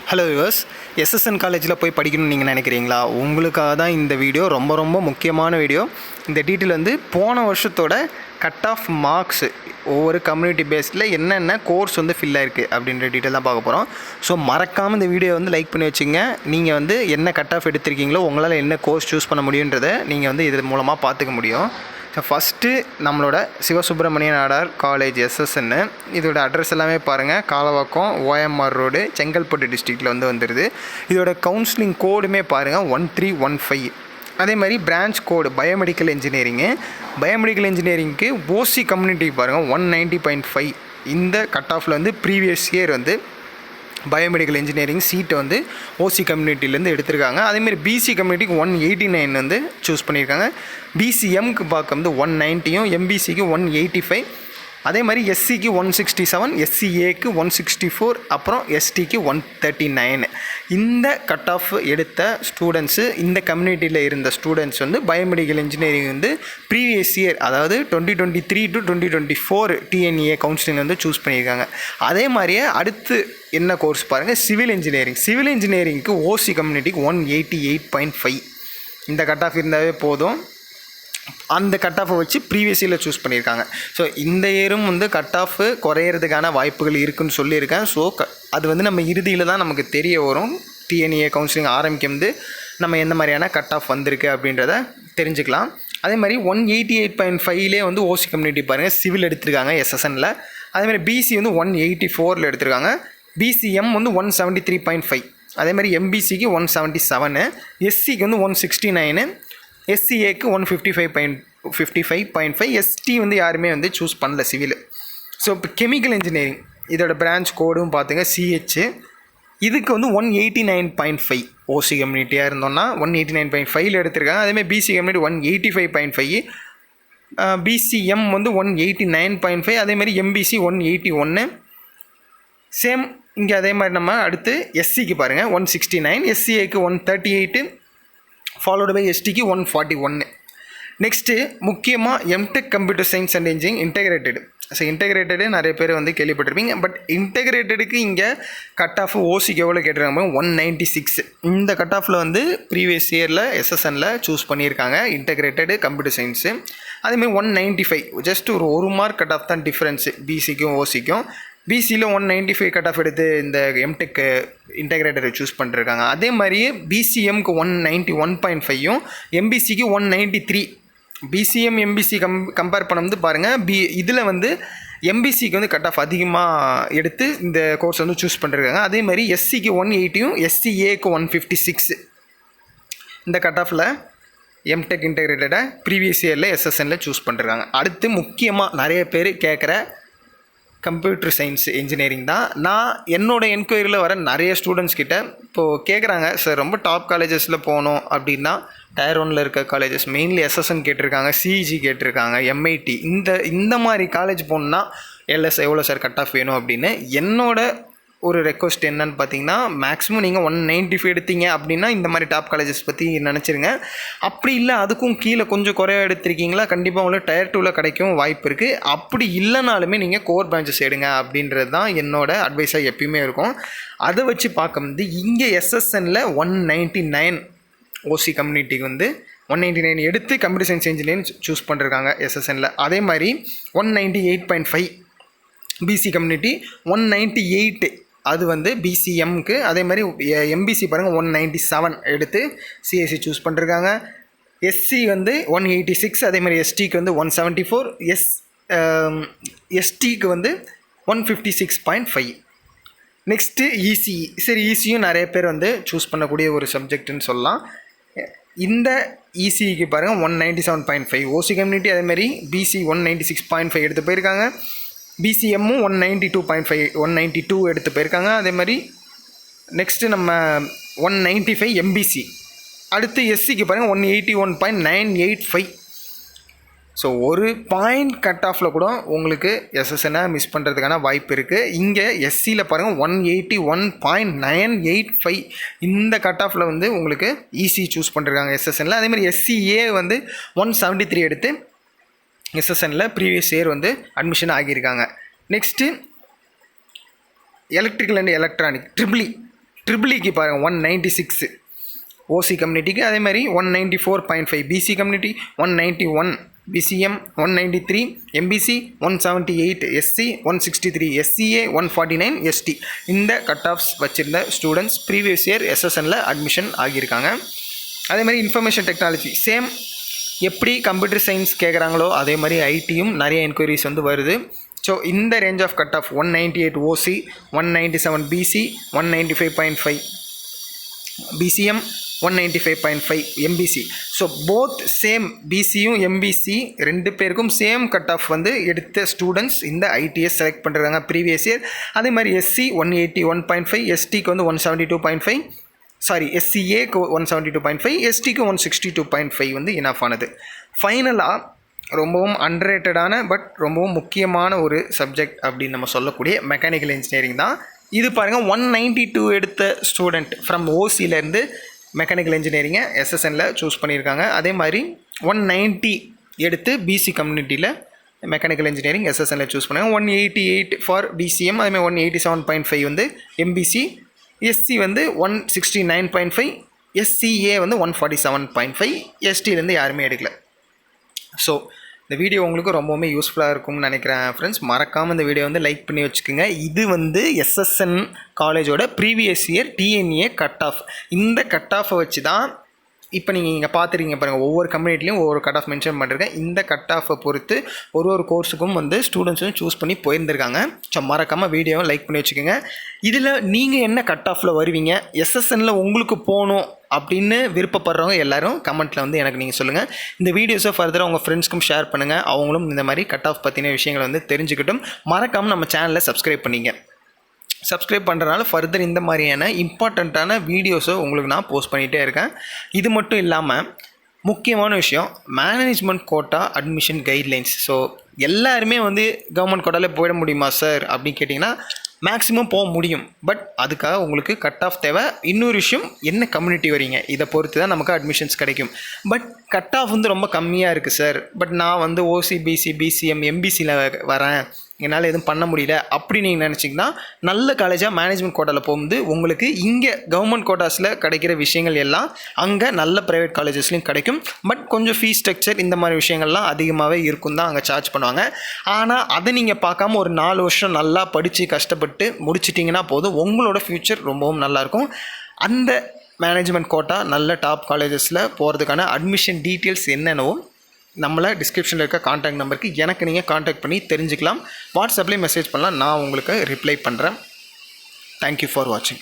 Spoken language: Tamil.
ஹலோ வியூவர்ஸ், எஸ்எஸ்என் காலேஜில் போய் படிக்கணும்னு நீங்கள் நினைக்கிறீங்களா? உங்களுக்காக தான் இந்த வீடியோ ரொம்ப முக்கியமான வீடியோ. இந்த டீட்டெயில் வந்து போன வருஷத்தோட கட் ஆஃப் மார்க்ஸ் ஒவ்வொரு கம்யூனிட்டி பேஸில் என்னென்ன கோர்ஸ் வந்து ஃபில் ஆயிருக்கு அப்படின்ற டீட்டெயில் தான் பார்க்க போகிறோம். ஸோ மறக்காமல் இந்த வீடியோ வந்து லைக் பண்ணி வச்சுங்க. நீங்கள் வந்து என்ன கட் ஆஃப் எடுத்திருக்கீங்களோ உங்களால் என்ன கோர்ஸ் சூஸ் பண்ண முடியுன்றதை நீங்கள் வந்து இது மூலமாக பார்த்துக்க முடியும். ஸோ ஃபஸ்ட்டு நம்மளோட சிவசுப்ரமணிய நாடார் காலேஜ் எஸ்எஸ்என்னு, இதோட அட்ரஸ் எல்லாமே பாருங்கள். காலவாக்கம், ஓஎம்ஆர் ரோடு, செங்கல்பட்டு டிஸ்ட்ரிக்டில் வந்துடுது. இதோட கவுன்சிலிங் கோடுமே பாருங்கள் 1315. அதே மாதிரி பிரான்ச் கோடு பயோமெடிக்கல் இன்ஜினியரிங்க்கு ஓசி கம்யூனிட்டிக்கு பாருங்கள் 190.5. இந்த கட் ஆஃபில் வந்து ப்ரீவியஸ் இயர் வந்து பயோமெடிக்கல் இன்ஜினியரிங் சீட்டை வந்து ஓசி கம்யூனிட்டிலேருந்து எடுத்திருக்காங்க. அதேமாதிரி பிசி கம்யூனிட்டிக்கு 189 வந்து சூஸ் பண்ணியிருக்காங்க. பிசிஎம்க்கு பார்க்க வந்து 190யும், எம்பிசிக்கு 185, அதே மாதிரி எஸ்சிக்கு 167, எஸ்சிஏக்கு 164, அப்புறம் எஸ்டிக்கு 139. இந்த கட் ஆஃப் எடுத்த ஸ்டூடெண்ட்ஸு, இந்த கம்யூனிட்டியில் இருந்த ஸ்டூடெண்ட்ஸ் வந்து பயோமெடிக்கல் இன்ஜினியரிங் வந்து ப்ரீவியஸ் இயர், அதாவது 2023 to 2024 டிஎன்ஏ கவுன்சிலிங் வந்து சூஸ் பண்ணியிருக்காங்க. அதே மாதிரியே அடுத்து என்ன கோர்ஸ் பாருங்கள், சிவில் இன்ஜினியரிங்க்கு ஓசி கம்யூனிட்டிக்கு 188.5. இந்த கட் ஆஃப் இருந்தாவே போதும். அந்த கட் ஆஃபை வச்சு ப்ரீவியஸ் இயரில் சூஸ் பண்ணியிருக்காங்க. ஸோ இந்த இயரும் வந்து கட் ஆஃப் குறையிறதுக்கான வாய்ப்புகள் இருக்குதுன்னு சொல்லியிருக்கேன். ஸோ அது வந்து நம்ம இறுதியில் தான் நமக்கு தெரிய வரும். டிஎன்ஏ கவுன்சிலிங் ஆரம்பிக்கும்போது நம்ம எந்த மாதிரியான கட் ஆஃப் வந்திருக்கு அப்படின்றத தெரிஞ்சுக்கலாம். அதே மாதிரி 188.5லே வந்து ஓசி கம்யூனிட்டி பாருங்கள் சிவில் எடுத்திருக்காங்க எஸ்எஸ்எனில். அதேமாதிரி பிசி வந்து 184 எடுத்திருக்காங்க. பிசிஎம் வந்து 173.5. அதே மாதிரி எம்பிசிக்கு 177, எஸ்சிக்கு வந்து 169, எஸ்சிஏக்கு 155.5. எஸ்டி வந்து யாருமே வந்து சூஸ் பண்ணல சிவில். ஸோ இப்போ கெமிக்கல் இன்ஜினியரிங் இதோட பிரான்ச் கோடும் பார்த்துங்க சிஹெச். இதுக்கு வந்து 189.5 ஓசி கம்யூனிட்டியாக இருந்தோம்னா 189.5 எடுத்திருக்காங்க. அதேமாதிரி பிசி கம்யூனிட்டி 185.5, பிசிஎம் வந்து 189.5, அதேமாதிரி எம்பிசி 181. சேம் இங்கே அதே மாதிரி நம்ம அடுத்து எஸ்சிக்கு பாருங்கள் 169, எஸ்சிஏக்கு 138, ஃபாலோடு பை எஸ்டிக்கு 141. நெக்ஸ்ட்டு முக்கியமாக M Tech computer science and engineering integrated. So integrated நிறைய பேர் வந்து கேள்விப்பட்டிருப்பீங்க. பட் இன்டெகிரேட்டடுக்கு இங்கே கட் ஆஃப் ஓசிக்கு எவ்வளோ கேட்டிருக்காங்க 196. இந்த கட் ஆஃபில் வந்து ப்ரீவியஸ் இயரில் எஸ்எஸ்எனில் சூஸ் பண்ணியிருக்காங்க இன்டெகிரேட்டடு கம்ப்யூட்டர் சயின்ஸு. அதேமாதிரி 195, ஜஸ்ட் ஒரு மார்க் கட் ஆஃப் தான் டிஃப்ரென்ஸு பிசிக்கும் ஓசிக்கும். பிசியில் 195 கட் ஆஃப் எடுத்து இந்த எம்டெக் இன்டெகிரேட்டரை சூஸ் பண்ணிருக்காங்க. அதே மாதிரியே பிசிஎம்க்கு 191.5யும், எம்பிசிக்கு 193. பிசிஎம் எம்பிசி கம்பேர் பண்ணும்போது பாருங்கள், இதில் வந்து எம்பிசிக்கு வந்து கட் ஆஃப் அதிகமாக எடுத்து இந்த கோர்ஸ் வந்து சூஸ் பண்ணிருக்காங்க. அதே மாதிரி எஸ்சிக்கு 180யும், எஸ்சிஏக்கு 156. இந்த கட் ஆஃபில் எம்டெக் இன்டெகிரேட்டடை ப்ரீவியஸ் இயரில் எஸ்எஸ்எனில் சூஸ் பண்ணிருக்காங்க. அடுத்து முக்கியமாக நிறைய பேர் கேட்குற கம்ப்யூட்டர் சயின்ஸ் இன்ஜினியரிங் தான். நான் என்னோடய என்கொயரியில் வர நிறைய ஸ்டூடெண்ட்ஸ் கிட்ட இப்போது கேட்குறாங்க, சார் ரொம்ப டாப் காலேஜஸில் போகணும் அப்படின்னா டயர் 1ல் இருக்க காலேஜஸ், மெயின்லி எஸ்எஸ்என் கேட்டிருக்காங்க, சிஇஜி கேட்டிருக்காங்க, எம்ஐடி, இந்த மாதிரி காலேஜ் போகணுன்னா எல்எஸ் எவ்வளோ சார் கட் ஆஃப் வேணும் அப்படின்னு. என்னோட ஒரு ரெக்வஸ்ட் என்னன்னு பார்த்தீங்கன்னா, மேக்ஸிமம் நீங்கள் 195 எடுத்தீங்க அப்படின்னா இந்த மாதிரி டாப் காலேஜஸ் பற்றி நினச்சிருங்க. அப்படி இல்லை அதுக்கும் கீழே கொஞ்சம் குறைய எடுத்திருக்கீங்களா, கண்டிப்பாக உங்களுக்கு டயர் 2ல் கிடைக்கும் வாய்ப்பு இருக்குது. அப்படி இல்லைனாலுமே நீங்கள் கோர் பிரான்ச்சஸ் எடுங்க அப்படின்றது தான் என்னோடய அட்வைஸாக எப்பயுமே இருக்கும். அதை வச்சு பார்க்கும்போது இங்கே எஸ்எஸ்எனில் 199 ஓசி கம்யூனிட்டிக்கு வந்து 199 எடுத்து கம்ப்யூட்டர் சயின்ஸ் இன்ஜினியரிங் சூஸ் பண்ணிருக்காங்க எஸ்எஸ்எனில். அதே மாதிரி 198.5 பிசி கம்யூனிட்டி, 198 அது வந்து பிசிஎம்க்கு. அதே மாதிரி எம்பிசி பாருங்கள் 197 எடுத்து சிஎஸ்சி சூஸ் பண்ணிருக்காங்க. எஸ்சி வந்து 186, அதே மாதிரி எஸ்டிக்கு வந்து 174, எஸ்டிக்கு வந்து 156.5. Next ECE. சரி, இசியும் நிறைய பேர் வந்து சூஸ் பண்ணக்கூடிய ஒரு சப்ஜெக்ட்னு சொல்லலாம். இந்த இசிஇக்கு பாருங்கள் 197.5 ஓசி கம்யூனிட்டி. அதேமாதிரி பிசி 196.5 எடுத்து போயிருக்காங்க. பிசிஎம்மும் 192.5 192 எடுத்து போயிருக்காங்க. அதே மாதிரி நெக்ஸ்ட்டு நம்ம 195 எம்பிசி. அடுத்து எஸ்சிக்கு பாருங்கள் 181.985. ஸோ ஒரு பாயிண்ட் கட் ஆஃபில் கூட உங்களுக்கு எஸ்எஸ்எனை மிஸ் பண்ணுறதுக்கான வாய்ப்பு இருக்குது. இங்கே எஸ்சியில் பாருங்கள் 181.985. இந்த கட் ஆஃபில் வந்து உங்களுக்கு ஈஸி சூஸ் பண்ணிருக்காங்க எஸ்எஸ்எனில். அதேமாதிரி எஸ்சிஏ வந்து 173 எடுத்து எஸ்எஸ்எனில் ப்ரீவியஸ் இயர் வந்து அட்மிஷன் ஆகியிருக்காங்க. Next electrical and electronic triple ட்ரிபிளிக்கு பாருங்கள் 196 ஓசி கம்யூனிட்டிக்கு, அதே மாதிரி 194.5 BC community, 191 BCM, 193 MBC, 178 SC, 163 SCA, 149 ST. இந்த கட் ஆஃப்ஸ் வச்சுருந்த ஸ்டூடெண்ட்ஸ் ப்ரீவியஸ் இயர் எஸ்எஸ்எனில் அட்மிஷன் ஆகியிருக்காங்க. அதே மாதிரி இன்ஃபர்மேஷன் டெக்னாலஜி சேம், எப்படி கம்ப்யூட்டர் சயின்ஸ் கேட்குறாங்களோ அதே மாதிரி ஐடியும் நிறைய என்கொயரிஸ் வந்து வருது. ஸோ இந்த range of cut off 198 OC, 197 BC, 195.5 BCM, 195.5 MBC. So both same பிசியும் எம்பிசி ரெண்டு பேருக்கும் சேம் கட் ஆஃப் வந்து எடுத்த ஸ்டூடெண்ட்ஸ் இந்த ஐடிஎஸ் செலக்ட் பண்ணுறாங்க ப்ரீவியஸ் இயர். அதே மாதிரி எஸ்சி 181.5, எஸ்டிக்கு வந்து 172.5, சாரி எஸ்சிஏக்கு 172.5, எஸ்டிக்கு 162.5 வந்து இனஃப் ஆனது. ஃபைனலாக ரொம்பவும் அண்டர்ரேட்டடான பட் ரொம்பவும் முக்கியமான ஒரு சப்ஜெக்ட் அப்படின்னு நம்ம சொல்லக்கூடிய மெக்கானிக்கல் இன்ஜினியரிங் தான். இது பாருங்கள் 192 எடுத்த ஸ்டூடெண்ட் ஃப்ரம் ஓசியிலேருந்து மெக்கானிக்கல் இன்ஜினியரிங்கை எஸ்எஸ்எனில் சூஸ் பண்ணியிருக்காங்க. அதே மாதிரி 190 எடுத்து பிசி கம்யூனிட்டியில் மெக்கானிக்கல் இன்ஜினியரிங் எஸ்எஸ்எனில் சூஸ் பண்ணாங்க. 188 ஃபார் பிசிஎம், அதேமாதிரி 187.5 வந்து எம்பிசி, எஸ்சி வந்து 169.5, எஸ்சிஏ வந்து 147.5, எஸ்டிலேருந்து யாருமே எடுக்கல. ஸோ இந்த வீடியோ உங்களுக்கு ரொம்பவுமே யூஸ்ஃபுல்லாக இருக்கும்னு நினைக்கிறேன் ஃப்ரெண்ட்ஸ். மறக்காமல் இந்த வீடியோ வந்து லைக் பண்ணி வச்சுக்கோங்க. இது வந்து எஸ்எஸ்என் காலேஜோட previous year TNEA cut off. இந்த கட் ஆஃபை வச்சு தான் இப்போ நீங்கள் இங்கே பார்த்துருக்கீங்க பாருங்கள், ஒவ்வொரு கம்யூனிட்டிலையும் ஒவ்வொரு கட் ஆஃப் மென்ஷன் பண்ணிருக்கேன். இந்த கட் ஆஃபை பொறுத்து ஒரு கோர்ஸுக்கும் வந்து ஸ்டூடெண்ட்ஸும் சூஸ் பண்ணி போயிருந்திருக்காங்க. ஸோ மறக்காமல் வீடியோவை லைக் பண்ணி வச்சுக்கோங்க. இதில் நீங்கள் என்ன கட் ஆஃபில் வருவீங்க, எஸ்எஸ்எனில் உங்களுக்கு போகணும் அப்படின்னு விருப்பப்படுறவங்க எல்லோரும் கமெண்ட்டில் வந்து எனக்கு நீங்கள் சொல்லுங்கள். இந்த வீடியோஸை ஃபர்தராக உங்கள் ஃப்ரெண்ட்ஸ்க்கும் ஷேர் பண்ணுங்கள். அவங்களும் இந்த மாதிரி கட் ஆஃப் பற்றின விஷயங்களை வந்து தெரிஞ்சுக்கிட்டும். மறக்காமல் நம்ம சேனலில் சப்ஸ்கிரைப் பண்ணிங்க. சப்ஸ்கிரைப் பண்ணுறதுனால ஃபர்தர் இந்த மாதிரியான இம்பார்ட்டண்ட்டான வீடியோஸை உங்களுக்கு நான் போஸ்ட் பண்ணிகிட்டே இருக்கேன். இது மட்டும் இல்லாமல் முக்கியமான விஷயம், management quota admission guidelines. So எல்லாருமே வந்து கவர்மெண்ட் கோட்டாவில் போயிட முடியுமா சார் அப்படின்னு கேட்டிங்கன்னா மேக்ஸிமம் போக முடியும். பட் அதுக்காக உங்களுக்கு கட் ஆஃப் தேவை. இன்னொரு விஷயம், என்ன கம்யூனிட்டி வரீங்க இதை பொறுத்து தான் நமக்கு அட்மிஷன்ஸ் கிடைக்கும். பட் கட் ஆஃப் வந்து ரொம்ப கம்மியாக இருக்குது சார், பட் நான் வந்து ஓசி, பிசி, பிசிஎம், எம்பிசியில் வரேன், என்னால் எதுவும் பண்ண முடியல அப்படி நீங்கள் நினச்சிங்கன்னா நல்ல காலேஜாக மேனேஜ்மெண்ட் கோட்டாவில் போகும்போது உங்களுக்கு இங்கே கவர்மெண்ட் கோட்டாஸில் கிடைக்கிற விஷயங்கள் எல்லாம் அங்கே நல்ல ப்ரைவேட் காலேஜஸ்லையும் கிடைக்கும். பட் கொஞ்சம் ஃபீஸ் ஸ்ட்ரக்சர் இந்த மாதிரி விஷயங்கள்லாம் அதிகமாகவே இருக்கும் தான் அங்கே சார்ஜ் பண்ணுவாங்க. ஆனால் அதை நீங்கள் பார்க்காம ஒரு 4 வருஷம் நல்லா படித்து கஷ்டப்பட்டு முடிச்சிட்டிங்கன்னா போதும், உங்களோட ஃப்யூச்சர் ரொம்பவும் நல்லாயிருக்கும். அந்த மேனேஜ்மெண்ட் கோட்டா நல்ல டாப் காலேஜஸில் போகிறதுக்கான அட்மிஷன் டீட்டெயில்ஸ் என்னென்னவோ நம்மளை டிஸ்கிரிப்ஷனில் இருக்க கான்டாக்ட் நம்பருக்கு எனக்கு நீங்கள் கான்டாக்ட் பண்ணி தெரிஞ்சுக்கலாம். வாட்ஸ்அப்லேயும் மெசேஜ் பண்ணலாம், நான் உங்களுக்கு ரிப்ளை பண்ணுறேன். தேங்க்யூ ஃபார் வாட்சிங்.